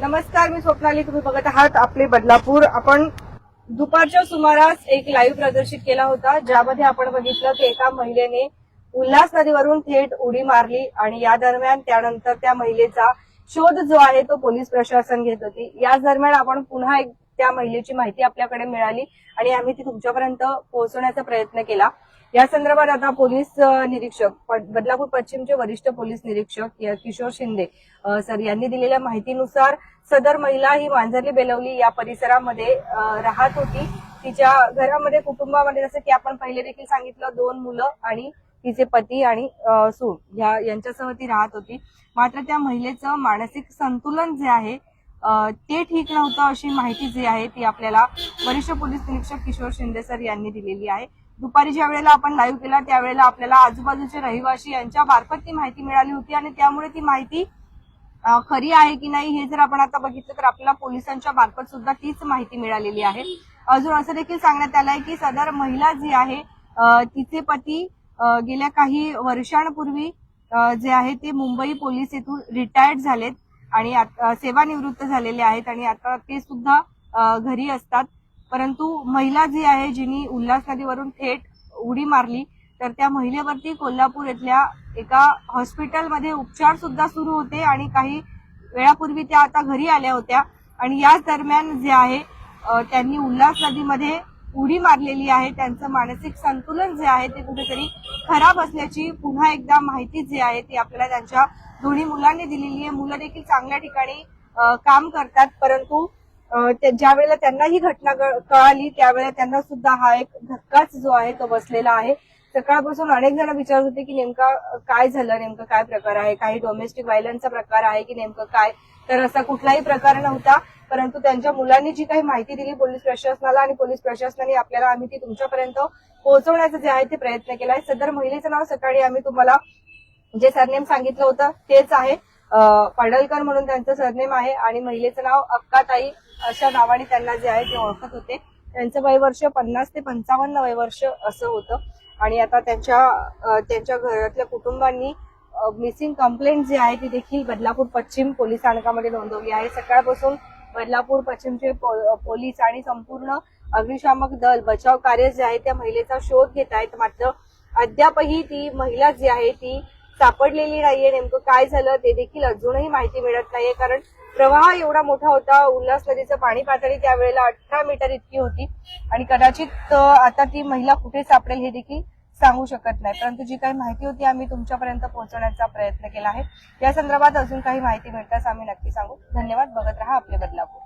नमस्कार, मी स्वप्नाली. तुम्ही बघत आहात आपले बदलापूर. आपण दुपारच्या सुमारास एक लाईव्ह प्रदर्शित केला होता, ज्यामध्ये आपण बघितलं की एका महिलेने उल्हास नदीवरून थेट उडी मारली आणि या दरम्यान त्यानंतर त्या महिलेचा शोध जो आहे तो पोलीस प्रशासन घेत होती. याच दरम्यान आपण पुन्हा एक त्या महिलेची माहिती आपल्याकडे मिळाली आणि आम्ही ती तुमच्यापर्यंत पोहोचवण्याचा प्रयत्न केला. या संदर्भात आता पोलीस निरीक्षक बदलापूर पश्चिमचे वरिष्ठ पोलीस निरीक्षक किशोर शिंदे सर यांनी दिलेल्या माहितीनुसार सदर महिला ही मांजरली बेलवली या परिसरामध्ये राहत होती. तिच्या घरामध्ये कुटुंबामध्ये जसं की आपण पहिले देखील सांगितलं 2 मुलं आणि तिचे पती आणि सून यांच्यासह ती राहत होती. मात्र त्या महिलेचं मानसिक संतुलन जे आहे ते ठीक नव्हतं अशी माहिती जी आहे ती आपल्याला वरिष्ठ पोलीस निरीक्षक किशोर शिंदे सर यांनी दिलेली आहे. दुपारी ज्या वेळेला आपण लाईव्ह केला त्यावेळेला आपल्याला आजूबाजूचे रहिवासी यांच्या मार्फत ती माहिती मिळाली होती आणि त्यामुळे ती माहिती खरी आहे की नाही हे जर आपण आता बघितलं तर आपल्याला पोलिसांच्या मार्फत सुद्धा तीच माहिती मिळालेली आहे. अजून असं देखील सांगण्यात आलंय की सदर महिला जी आहे तिचे पती गेल्या काही वर्षांपूर्वी जे आहे ते मुंबई पोलीस येथून रिटायर्ड झालेत आणि सेवानिवृत्त झालेले आहेत आणि आता ते सुद्धा घरी असतात. परंतु महिला जी आहे जिनी उल्हास नदीवरून थेट उडी मारली तर त्या महिलेवरती कोल्हापूर येथल्या एका हॉस्पिटलमध्ये उपचार सुद्धा सुरू होते आणि काही वेळापूर्वी त्या आता घरी आल्या होत्या आणि याच दरम्यान जे आहे त्यांनी उल्हास नदीमध्ये उडी मारलेली आहे. त्यांचं मानसिक संतुलन जे आहे ते कुठेतरी खराब असल्याची पुन्हा एकदा माहिती जी आहे ती आपल्याला त्यांच्या दोन्ही मुलांनी दिलेली आहे. मुलं देखील चांगल्या ठिकाणी काम करतात, परंतु ज्या वेळेला त्यांना ही घटना कळाली त्यावेळेला त्यांना सुद्धा हा एक धक्काच जो आहे तो बसलेला आहे. सकाळपासून अनेक जण विचारत होते की नेमका काय झालं, नेमकं काय प्रकार आहे, काही डोमेस्टिक व्हायलन्सचा प्रकार आहे की नेमकं काय, तर असा कुठलाही प्रकार नव्हता. परंतु त्यांच्या मुलांनी जी काही माहिती दिली पोलीस प्रशासनाला आणि पोलीस प्रशासनाने आपल्याला आम्ही ती तुमच्यापर्यंत पोहोचवण्याचा जे आहे ते प्रयत्न केलाय. सदर महिलेचं नाव सकाळी आम्ही तुम्हाला जे सरनेम सांगितलं होतं तेच आहे, पडळकर म्हणून त्यांचं सरनेम आहे आणि महिलेचं नाव अक्काताई अशा नावाने त्यांना जे आहे ते ओळखत होते. त्यांचं वयवर्ष 50 ते 55 वयवर्ष असं होतं आणि आता त्यांच्या घरातल्या कुटुंबांनी मिसिंग कंप्लेंट जी आहे ती देखील बदलापूर पश्चिम पोलीस स्थानकामध्ये नोंदवली आहे. सकाळपासून बदलापूर पश्चिमचे पोलीस आणि संपूर्ण अग्निशामक दल बचाव कार्य जे आहे त्या महिलेचा शोध घेत आहेत. मात्र अद्यापही ती महिला जी आहे ती सापडलेली नाहीये. नेमकं काय झालं ते देखील अजूनही माहिती मिळत नाहीये, कारण प्रवाह एवढा मोठा होता. उल्हास नदीचं पाणी पातळी त्यावेळेला 18 मीटर इतकी होती आणि कदाचित आता ती महिला कुठे सापडेल हे देखील सांगू शकत नाही. परंतु जी काही माहिती होती आम्ही तुमच्यापर्यंत पोहोचवण्याचा प्रयत्न केला आहे. या संदर्भात अजून काही माहिती मिळताच आम्ही नक्की सांगू. धन्यवाद. बघत रहा आपले बदलापूर.